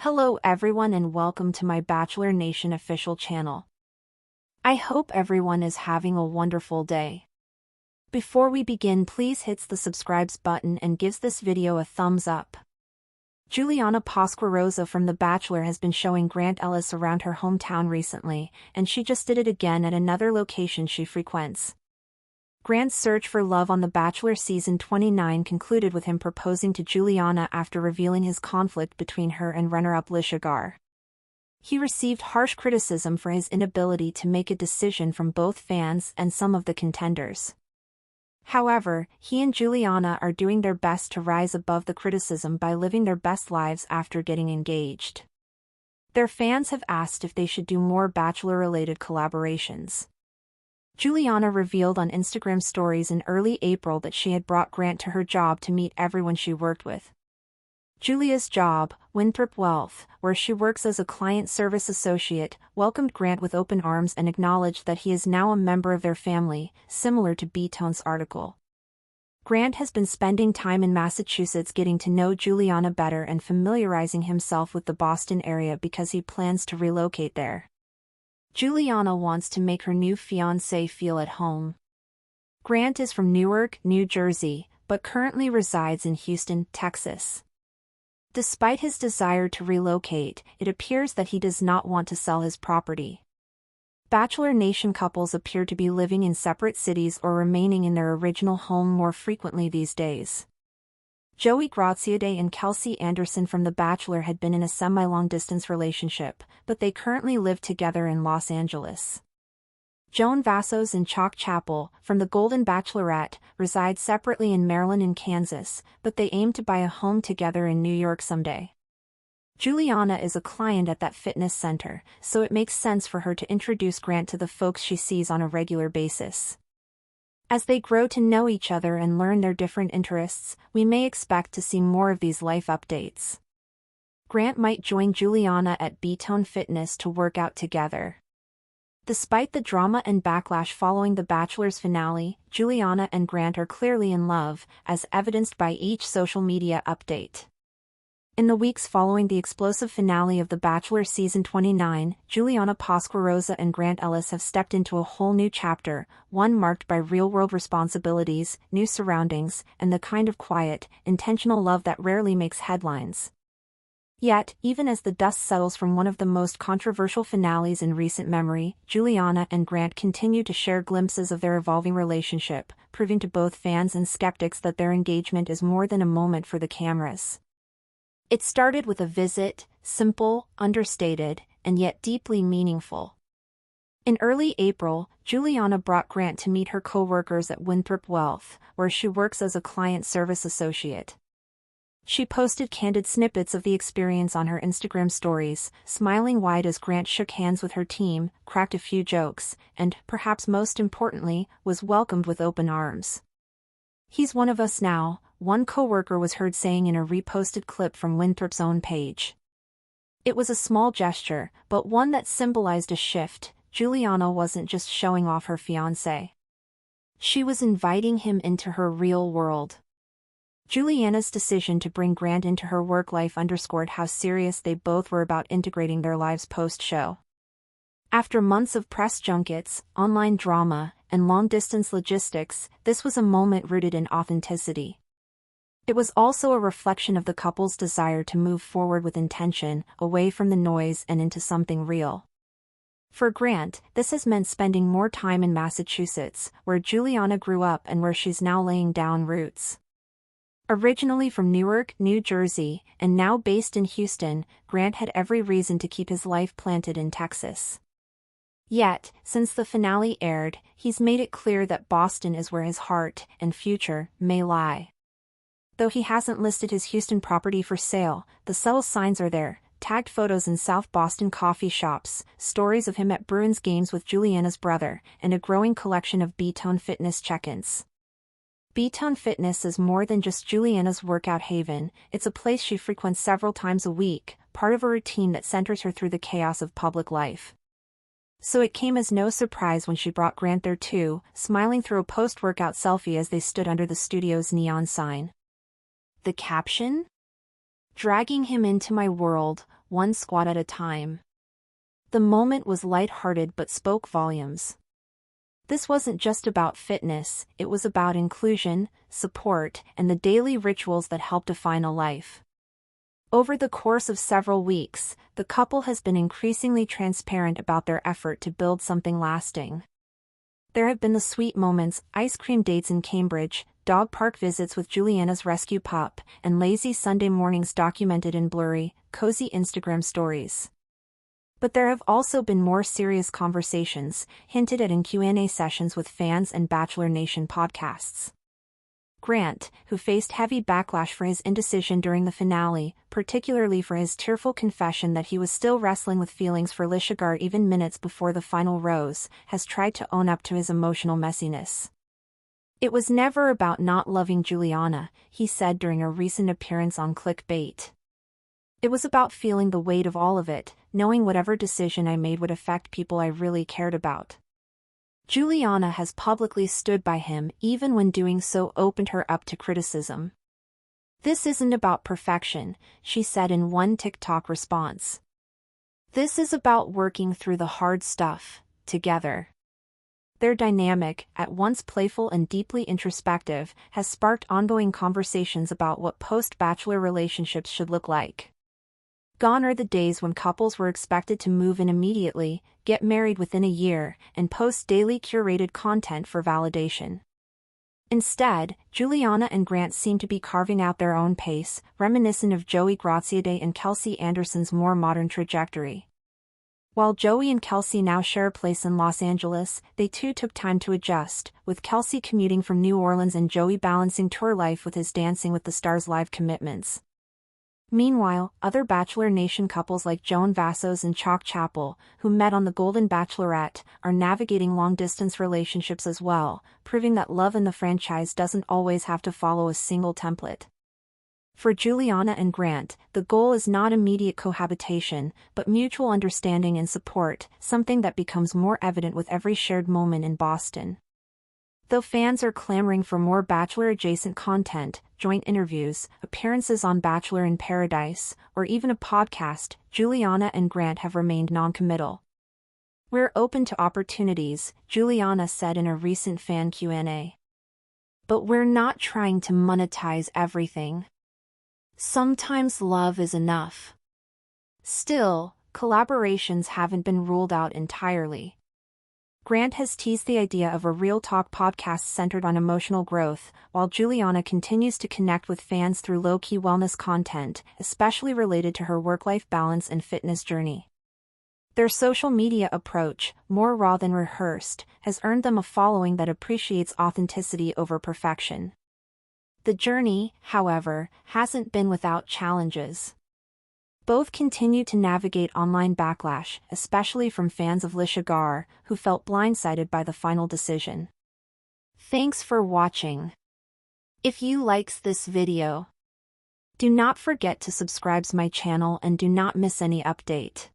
Hello everyone and welcome to my Bachelor Nation official channel. I hope everyone is having a wonderful day. Before we begin, please hit the subscribe button and gives this video a thumbs up. Juliana Pasquarosa from The Bachelor has been showing Grant Ellis around her hometown recently, and she just did it again at another location she frequents. Grant's search for love on The Bachelor season 29 concluded with him proposing to Juliana after revealing his conflict between her and runner-up Lishagar. He received harsh criticism for his inability to make a decision from both fans and some of the contenders. However, he and Juliana are doing their best to rise above the criticism by living their best lives after getting engaged. Their fans have asked if they should do more Bachelor-related collaborations. Juliana revealed on Instagram stories in early April that she had brought Grant to her job to meet everyone she worked with. Julia's job, Winthrop Wealth, where she works as a client service associate, welcomed Grant with open arms and acknowledged that he is now a member of their family, similar to B-Tone's article. Grant has been spending time in Massachusetts getting to know Juliana better and familiarizing himself with the Boston area because he plans to relocate there. Juliana wants to make her new fiancé feel at home. Grant is from Newark, New Jersey, but currently resides in Houston, Texas. Despite his desire to relocate, it appears that he does not want to sell his property. Bachelor Nation couples appear to be living in separate cities or remaining in their original home more frequently these days. Joey Graziadei and Kelsey Anderson from The Bachelor had been in a semi-long-distance relationship, but they currently live together in Los Angeles. Joan Vassos and Chalk Chapel, from The Golden Bachelorette, reside separately in Maryland and Kansas, but they aim to buy a home together in New York someday. Juliana is a client at that fitness center, so it makes sense for her to introduce Grant to the folks she sees on a regular basis. As they grow to know each other and learn their different interests, we may expect to see more of these life updates. Grant might join Juliana at B-Tone Fitness to work out together. Despite the drama and backlash following The Bachelor's finale, Juliana and Grant are clearly in love, as evidenced by each social media update. In the weeks following the explosive finale of The Bachelor season 29, Juliana Pasquarosa and Grant Ellis have stepped into a whole new chapter, one marked by real-world responsibilities, new surroundings, and the kind of quiet, intentional love that rarely makes headlines. Yet, even as the dust settles from one of the most controversial finales in recent memory, Juliana and Grant continue to share glimpses of their evolving relationship, proving to both fans and skeptics that their engagement is more than a moment for the cameras. It started with a visit, simple, understated, and yet deeply meaningful. In early April, Juliana brought Grant to meet her co-workers at Winthrop Wealth, where she works as a client service associate. She posted candid snippets of the experience on her Instagram stories, smiling wide as Grant shook hands with her team, cracked a few jokes, and, perhaps most importantly, was welcomed with open arms. "He's one of us now," one co-worker was heard saying in a reposted clip from Winthrop's own page. It was a small gesture, but one that symbolized a shift. Juliana wasn't just showing off her fiancé. She was inviting him into her real world. Juliana's decision to bring Grant into her work life underscored how serious they both were about integrating their lives post-show. After months of press junkets, online drama, and long-distance logistics, this was a moment rooted in authenticity. It was also a reflection of the couple's desire to move forward with intention, away from the noise and into something real. For Grant, this has meant spending more time in Massachusetts, where Juliana grew up and where she's now laying down roots. Originally from Newark, New Jersey, and now based in Houston, Grant had every reason to keep his life planted in Texas. Yet, since the finale aired, he's made it clear that Boston is where his heart and future may lie. Though he hasn't listed his Houston property for sale, the subtle signs are there: tagged photos in South Boston coffee shops, stories of him at Bruins games with Juliana's brother, and a growing collection of B-Tone Fitness check-ins. B-Tone Fitness is more than just Juliana's workout haven, it's a place she frequents several times a week, part of a routine that centers her through the chaos of public life. So it came as no surprise when she brought Grant there too, smiling through a post-workout selfie as they stood under the studio's neon sign. The caption? "Dragging him into my world, one squat at a time. The moment was light-hearted but spoke volumes. This wasn't just about fitness, it was about inclusion, support, and the daily rituals that help define a life. Over the course of several weeks, the couple has been increasingly transparent about their effort to build something lasting. There have been the sweet moments, ice cream dates in Cambridge, dog park visits with Juliana's rescue pup, and lazy Sunday mornings documented in blurry, cozy Instagram stories. But there have also been more serious conversations, hinted at in Q&A sessions with fans and Bachelor Nation podcasts. Grant, who faced heavy backlash for his indecision during the finale, particularly for his tearful confession that he was still wrestling with feelings for Lishagar even minutes before the final rose, has tried to own up to his emotional messiness. "It was never about not loving Juliana," he said during a recent appearance on Clickbait. "It was about feeling the weight of all of it, knowing whatever decision I made would affect people I really cared about." Juliana has publicly stood by him even when doing so opened her up to criticism. "This isn't about perfection," she said in one TikTok response. "This is about working through the hard stuff, together." Their dynamic, at once playful and deeply introspective, has sparked ongoing conversations about what post-Bachelor relationships should look like. Gone are the days when couples were expected to move in immediately, get married within a year, and post daily curated content for validation. Instead, Juliana and Grant seem to be carving out their own pace, reminiscent of Joey Graziadei and Kelsey Anderson's more modern trajectory. While Joey and Kelsey now share a place in Los Angeles, they too took time to adjust, with Kelsey commuting from New Orleans and Joey balancing tour life with his Dancing with the Stars live commitments. Meanwhile, other Bachelor Nation couples like Joan Vassos and Chalk Chapel, who met on The Golden Bachelorette, are navigating long-distance relationships as well, proving that love in the franchise doesn't always have to follow a single template. For Juliana and Grant, the goal is not immediate cohabitation, but mutual understanding and support, something that becomes more evident with every shared moment in Boston. Though fans are clamoring for more Bachelor-adjacent content, joint interviews, appearances on Bachelor in Paradise, or even a podcast, Juliana and Grant have remained non-committal. "We're open to opportunities," Juliana said in a recent fan Q&A. "But we're not trying to monetize everything. Sometimes love is enough." Still, collaborations haven't been ruled out entirely. Grant has teased the idea of a Real Talk podcast centered on emotional growth, while Juliana continues to connect with fans through low-key wellness content, especially related to her work-life balance and fitness journey. Their social media approach, more raw than rehearsed, has earned them a following that appreciates authenticity over perfection. The journey, however, hasn't been without challenges. Both continue to navigate online backlash, especially from fans of Lishagar, who felt blindsided by the final decision. Thanks for watching. If you likes this video, do not forget to subscribe to my channel and do not miss any update.